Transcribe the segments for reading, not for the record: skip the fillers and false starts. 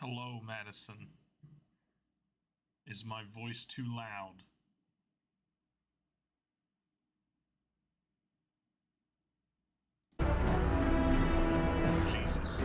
Hello, Madison. Is my voice too loud? Jesus.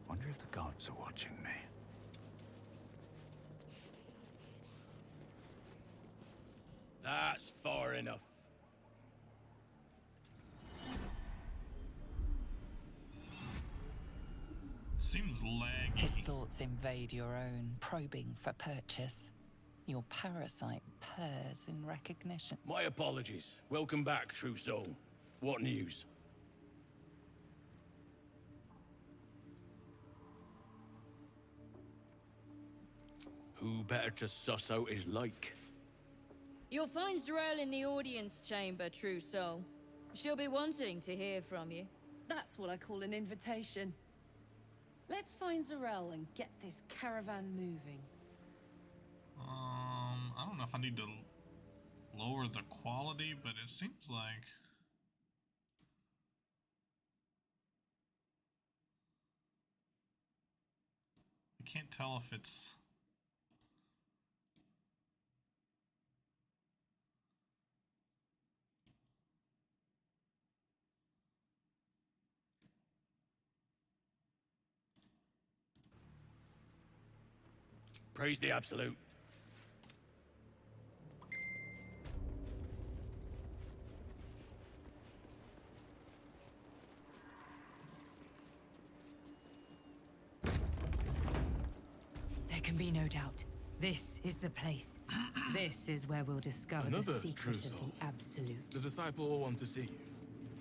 Wonder if the gods are watching me. That's far enough. Seems laggy. His thoughts invade your own, probing for purchase. Your parasite purrs in recognition. My apologies. Welcome back, true soul. What news? Who better to suss out his like? You'll find Zarel in the audience chamber, true soul. She'll be wanting to hear from you. That's what I call an invitation. Let's find Zarel and get this caravan moving. I don't know if I need to lower the quality, but it seems like... I can't tell if it's... Praise the absolute. There can be no doubt. This is the place. This is where we'll discover Another the secret true of soul. the Absolute. The disciple will want to see you.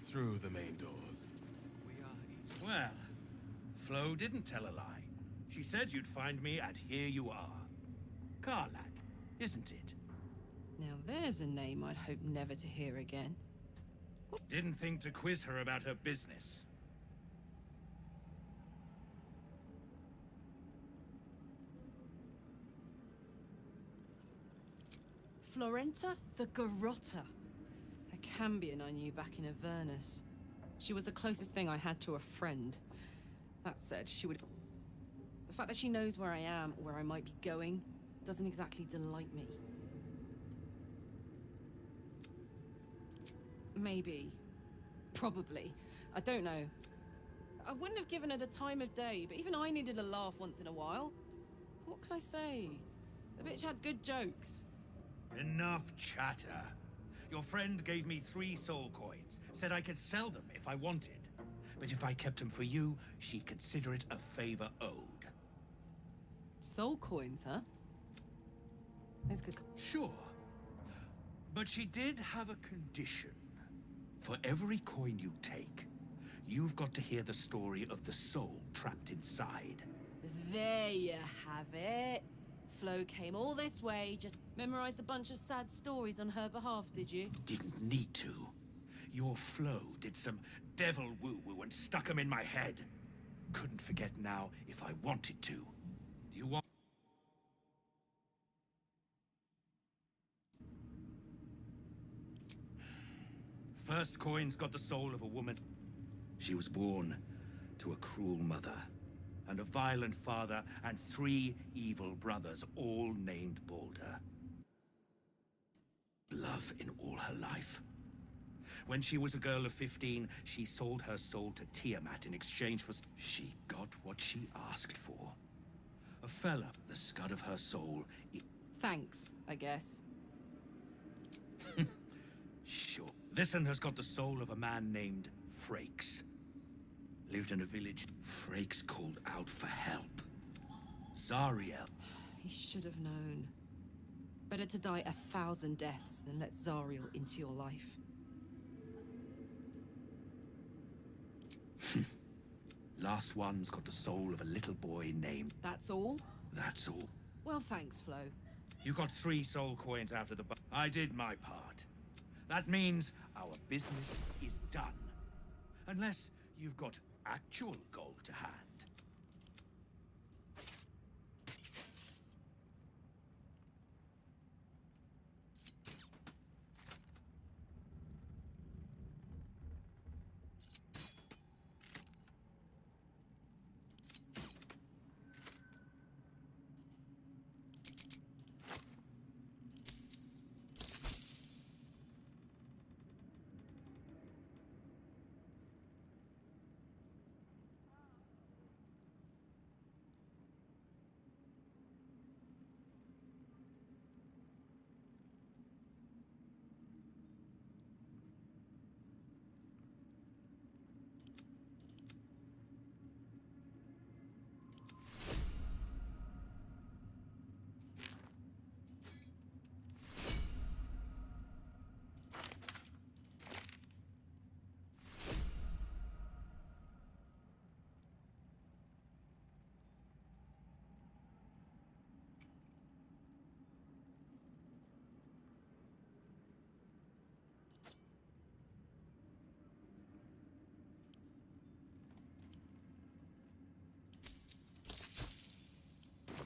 Through the main doors. Well, Flo didn't tell a lie. She said you'd find me, and here you are. Karlak, isn't it? Now there's a name I'd hope never to hear again. Didn't think to quiz her about her business. Florenta the Garotta. A Cambion I knew back in Avernus. She was the closest thing I had to a friend. That said, she would... The fact that she knows where I am, or where I might be going, doesn't exactly delight me. Maybe. Probably. I don't know. I wouldn't have given her the time of day, but even I needed a laugh once in a while. What can I say? The bitch had good jokes. Enough chatter. Your friend gave me 3 soul coins, said I could sell them if I wanted. But if I kept them for you, she'd consider it a favor owed. Soul coins, huh? Those could... Sure. But she did have a condition. For every coin you take, you've got to hear the story of the soul trapped inside. There you have it. Flo came all this way, just memorized a bunch of sad stories on her behalf, did you? Didn't need to. Your Flo did some devil woo-woo and stuck 'em in my head. Couldn't forget now if I wanted to. Do you want... First coin's got the soul of a woman. She was born to a cruel mother, and a violent father, and 3 evil brothers, all named Balder. Love in all her life. When she was a girl of 15, she sold her soul to Tiamat in exchange for... She got what she asked for. A fella, the scud of her soul... Thanks, I guess. Sure. This one has got the soul of a man named Frakes. Lived in a village. Frakes called out for help. Zariel. He should have known. Better to die 1,000 deaths than let Zariel into your life. Last one's got the soul of a little boy named... That's all? That's all. Well, thanks, Flo. You got 3 soul coins after the... I did my part. That means our business is done. Unless you've got actual gold to hand.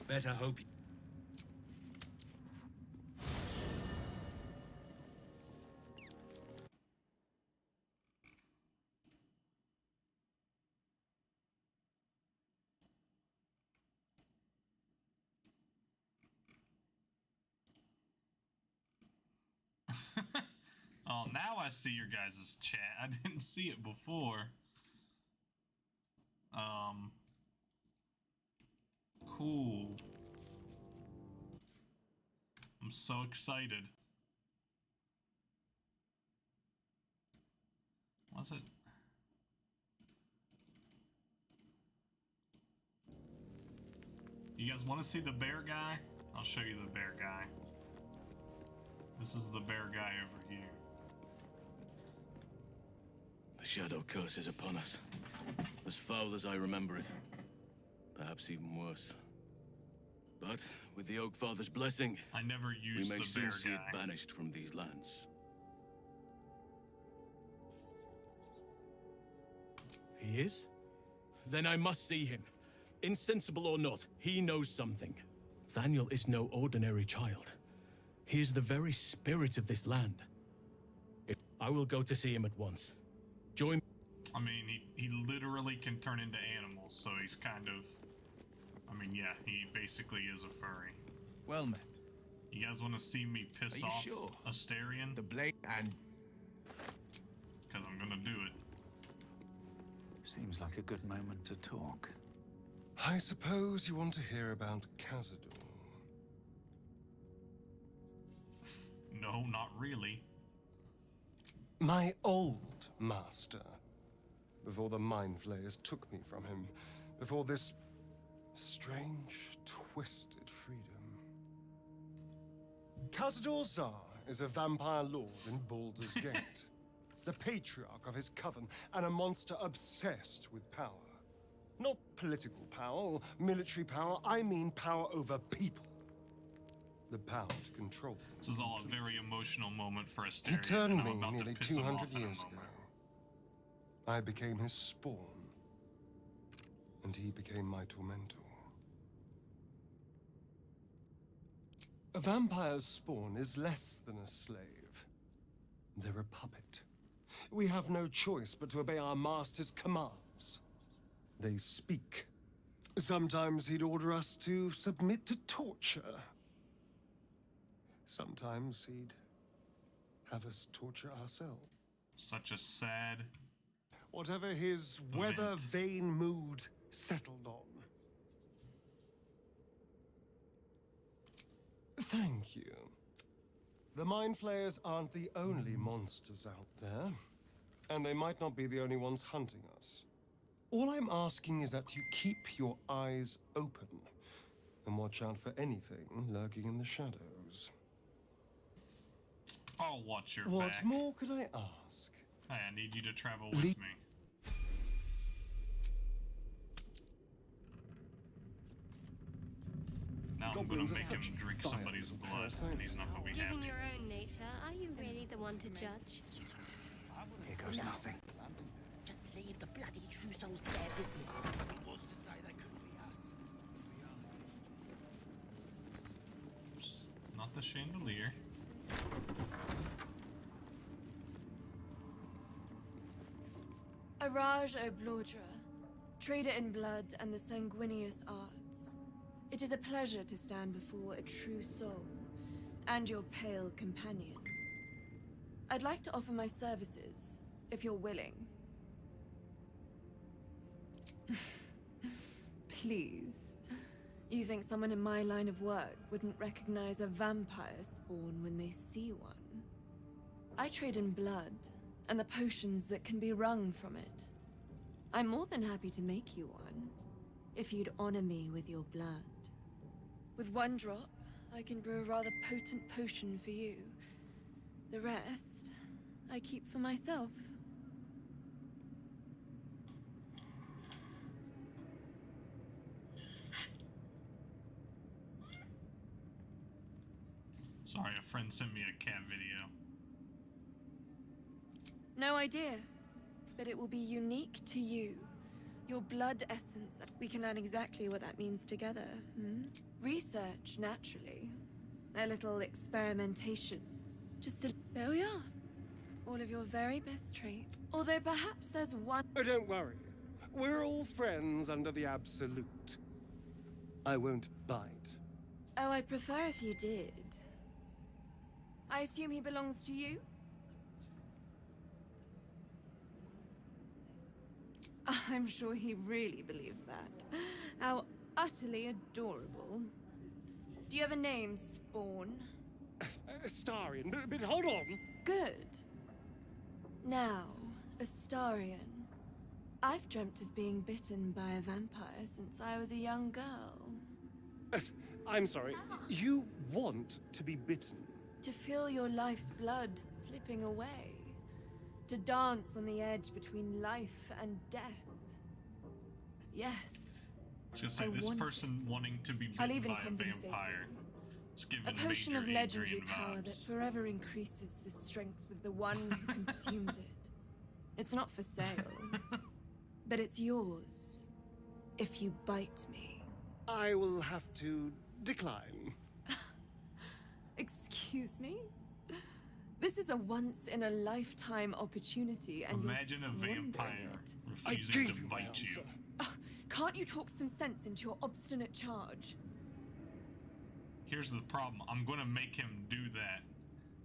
Better hope... Oh, now I see your guys' chat. I didn't see it before. Cool. I'm so excited. Was it? You guys want to see the bear guy? I'll show you the bear guy. This is the bear guy over here. The shadow curse is upon us. As foul as I remember it. Perhaps even worse. But with the Oak Father's blessing, I never used we may the soon bear see guy. it banished from these lands. He is? Then I must see him. Insensible or not, he knows something. Thaniel is no ordinary child. He is the very spirit of this land. I will go to see him at once. Join... I mean, he literally can turn into animals, so he's kind of... I mean, yeah, he basically is a furry. Well met. You guys want to see me piss Are you off sure? Astarion? The blade and... because I'm gonna do it. Seems like a good moment to talk. I suppose you want to hear about Cazador. No, not really. My old master. Before the Mind Flayers took me from him. Before this strange, twisted freedom. Cazador Zar is a vampire lord in Baldur's Gate. The patriarch of his coven, and a monster obsessed with power. Not political power or military power, I mean power over people. The power to control them. This is all a very emotional moment for He Asteria. turned and I'm me about to nearly piss him 200 off in a years ago. moment. I became his spawn. And he became my tormentor. A vampire's spawn is less than a slave. They're a puppet. We have no choice but to obey our master's commands. They speak. Sometimes he'd order us to submit to torture. Sometimes he'd have us torture ourselves. Such a sad... Whatever his event. weather-vane mood settled on. Thank you. The Mind Flayers aren't the only monsters out there. And they might not be the only ones hunting us. All I'm asking is that you keep your eyes open and watch out for anything lurking in the shadows. I'll watch your What back. more could I ask? Hey, I need you to travel with me. Now I'm Goblins gonna are make him such drink somebody's fires, blood, and he's not gonna be Given happy. your own nature, are you really the one to judge? Here goes nothing. Just leave the bloody trousseaux to their business. He was to say they couldn't be us. Oops, not the chandelier. Araj Oblodra, trader in blood and the sanguineous arts. It is a pleasure to stand before a true soul, and your pale companion. I'd like to offer my services, if you're willing. Please. You think someone in my line of work wouldn't recognize a vampire spawn when they see one? I trade in blood, and the potions that can be wrung from it. I'm more than happy to make you one, if you'd honor me with your blood. With one drop, I can brew a rather potent potion for you. The rest, I keep for myself. Sorry, a friend sent me a cat video. No idea, but it will be unique to you. Your blood essence. We can learn exactly what that means together, Research, naturally. A little experimentation. There we are. All of your very best traits. Although perhaps there's one... Oh, don't worry. We're all friends under the Absolute. I won't bite. Oh, I'd prefer if you did. I assume he belongs to you? I'm sure he really believes that. How utterly adorable. Do you have a name, Spawn? Astarion, but hold on. Good. Now, Astarion. I've dreamt of being bitten by a vampire since I was a young girl. I'm sorry. You want to be bitten? To feel your life's blood slipping away. To dance on the edge between life and death. Yes. Just say this person wanting to be I'll bitten even by a compensate vampire. you. It's given A potion major of legendary Adrian power that vibes. forever increases the strength of the one who consumes it. It's not for sale, but it's yours if you bite me. I will have to decline. Excuse me? This is a once-in-a-lifetime opportunity, and Imagine you're a squandering vampire it. refusing to bite you. Can't you talk some sense into your obstinate charge? Here's the problem. I'm gonna make him do that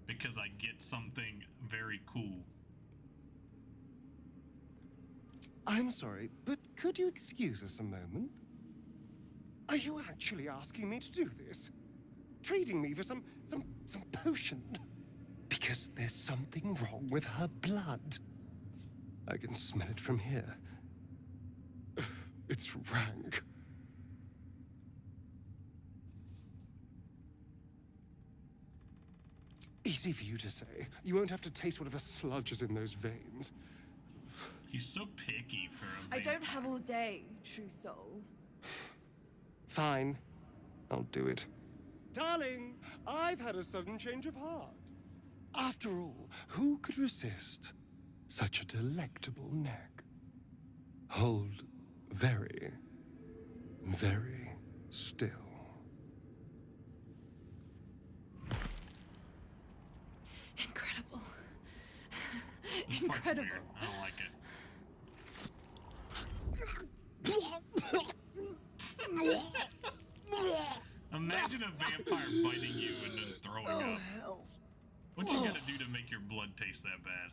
because I get something very cool. I'm sorry, but could you excuse us a moment? Are you actually asking me to do this? Trading me for some potion? Because there's something wrong with her blood. I can smell it from here. It's rank. Easy for you to say. You won't have to taste whatever sludge is in those veins. He's so picky for a I don't have all day, true soul. Fine. I'll do it. Darling, I've had a sudden change of heart. After all, who could resist such a delectable neck? Hold very, very still. Incredible. This part's Incredible. weird. I don't like it. Imagine a vampire biting you and then throwing up. Hells. What you gotta do to make your blood taste that bad?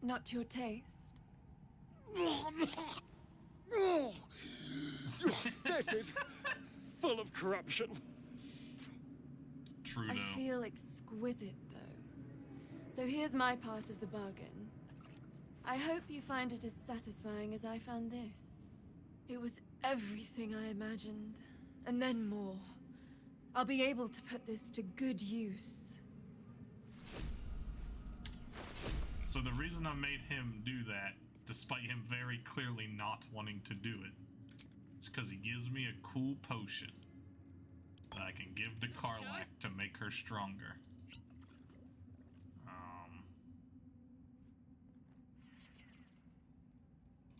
Not to your taste. You're fetid, full of corruption. True, I though. feel exquisite, though. So here's my part of the bargain. I hope you find it as satisfying as I found this. It was everything I imagined, and then more. I'll be able to put this to good use. So the reason I made him do that, despite him very clearly not wanting to do it, is because he gives me a cool potion that I can give to Karlach to make her stronger.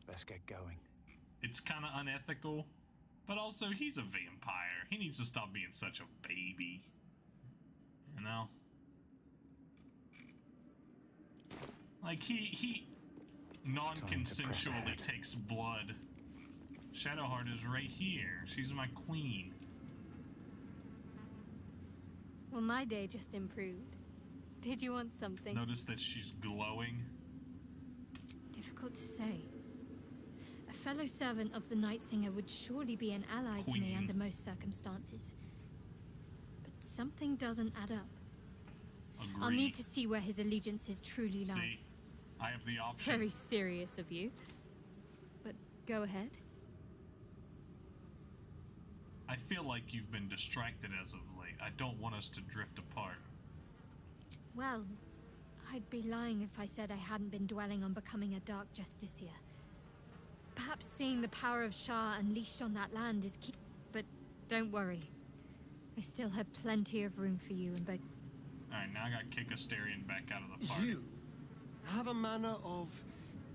Let's get going. It's kind of unethical, but also he's a vampire. He needs to stop being such a baby. You know? Like, he non-consensually takes blood. Shadowheart is right here. She's my queen. Well, my day just improved. Did you want something? Notice that she's glowing. Difficult to say. A fellow servant of the Night Singer would surely be an ally to me under most circumstances. But something doesn't add up. Agreed. I'll need to see where his allegiances truly lie. See, I have the option. Very serious of you. But go ahead. I feel like you've been distracted as of late. I don't want us to drift apart. Well, I'd be lying if I said I hadn't been dwelling on becoming a Dark Justiciar. Perhaps seeing the power of Shah unleashed on that land is key. But don't worry. I still have plenty of room for you in both. Alright, now I got Kick Asterion back out of the party. You have a manner of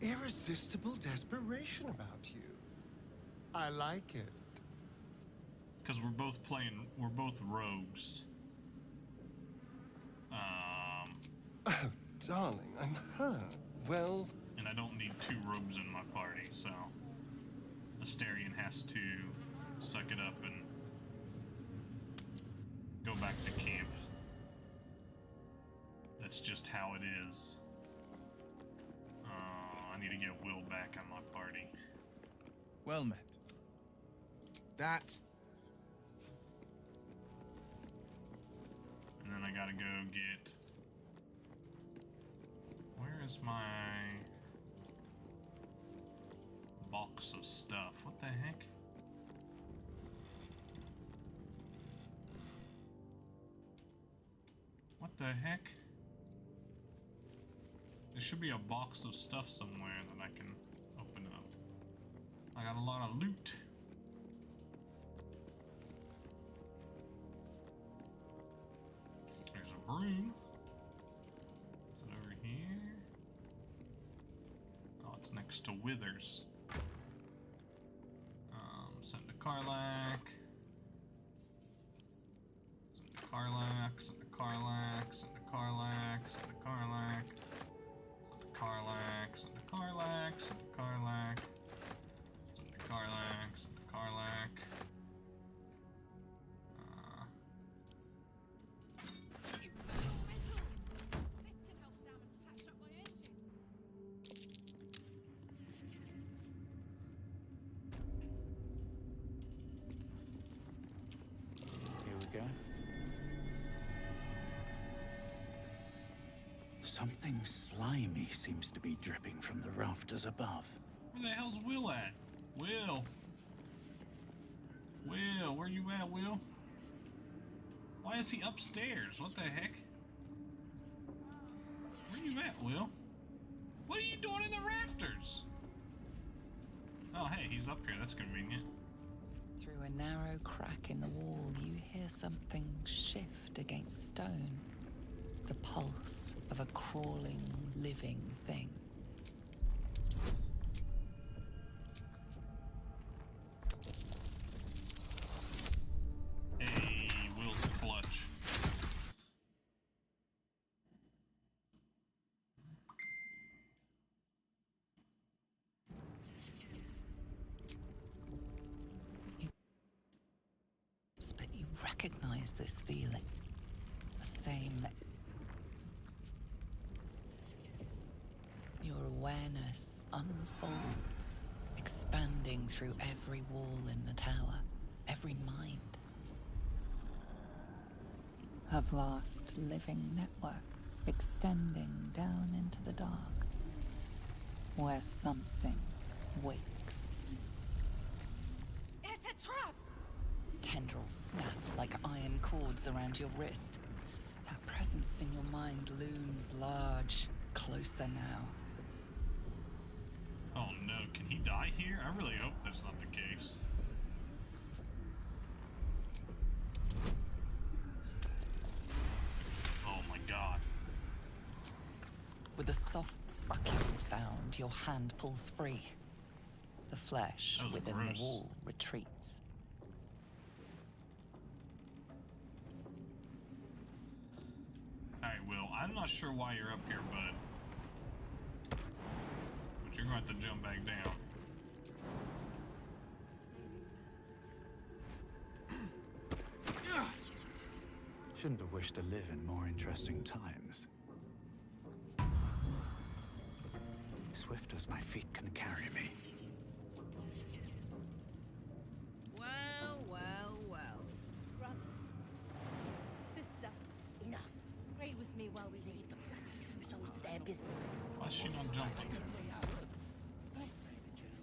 irresistible desperation about you. I like it. Because we're both rogues. Oh, darling, I'm hurt. Well... And I don't need 2 rogues in my party, so... Asterion has to suck it up and go back to camp. That's just how it is. I need to get Will back on my party. Well met. That's... And then I gotta go get... Where is my box of stuff? What the heck? What the heck? There should be a box of stuff somewhere that I can open up. I got a lot of loot. There's a broom. Is it over here? Oh, it's next to Withers. Send to Karlach. Send to Karlach. Send to Karlach. Send to Karlach. Send to Karlach. Karlach, send to Karlach, send to Karlach, send to Karlach, send to Karlach. Something slimy seems to be dripping from the rafters above. Where the hell's Will at? Will! Will, where you at, Will? Why is he upstairs? What the heck? Where you at, Will? What are you doing in the rafters? Oh, hey, he's up here. That's convenient. Through a narrow crack in the wall, you hear something shift against stone. The pulse of a crawling, living thing. Hey, Will's clutch. But you recognize this feeling. The same. Your awareness unfolds, expanding through every wall in the tower, every mind. A vast living network extending down into the dark, where something wakes. It's a trap! Tendrils snap like iron cords around your wrist. That presence in your mind looms large, closer now. Oh no, can he die here? I really hope that's not the case. Oh my god. With a soft sucking sound, your hand pulls free. The flesh within gross. the wall retreats. Alright, Will, I'm not sure why you're up here, bud. But you're going to have to jump back down. Shouldn't have wished to live in more interesting times. Swift as my feet can carry me. Well, well, well. Brothers. Sister. Enough. Pray with me while we leave the bloody true souls to their business. Why is she not jumping?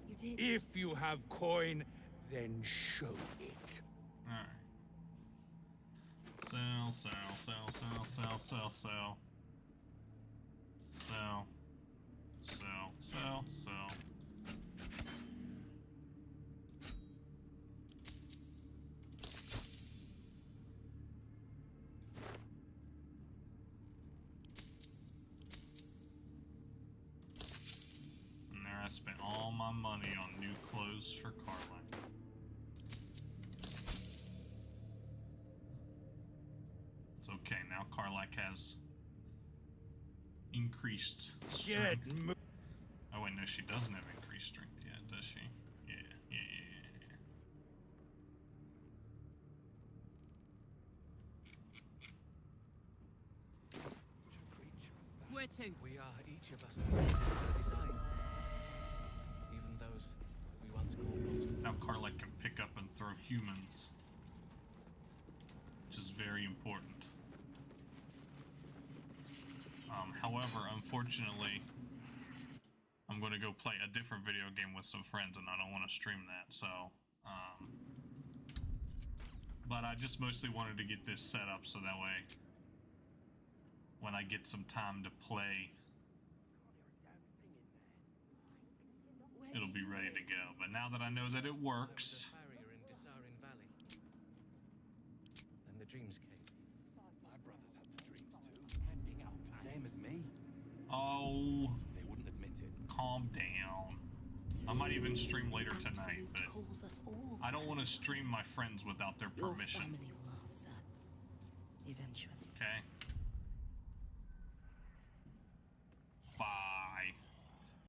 You did. If you have coin, then show it. Alright. Sell, sell, sell, sell, sell, sell, sell. Sell. Sell, sell, sell. And there I spent all my money on new clothes for Carla. It's okay, now Karlak has increased strength. Oh wait, no, she doesn't have increased strength yet, does she? Yeah. Where to? We are each of us design. Even those we once called monsters. Now Karlak can pick up and throw humans, which is very important. However, unfortunately, I'm going to go play a different video game with some friends, and I don't want to stream that, so, but I just mostly wanted to get this set up so that way, when I get some time to play, it'll be ready to go. But now that I know that it works, And the dreams came. My brothers had the dreams too. Handing out same as me. oh, They wouldn't admit it. calm down. I might even stream later tonight, but Calls us all. I don't want to stream my friends without their Your permission. family will answer. Eventually. Okay?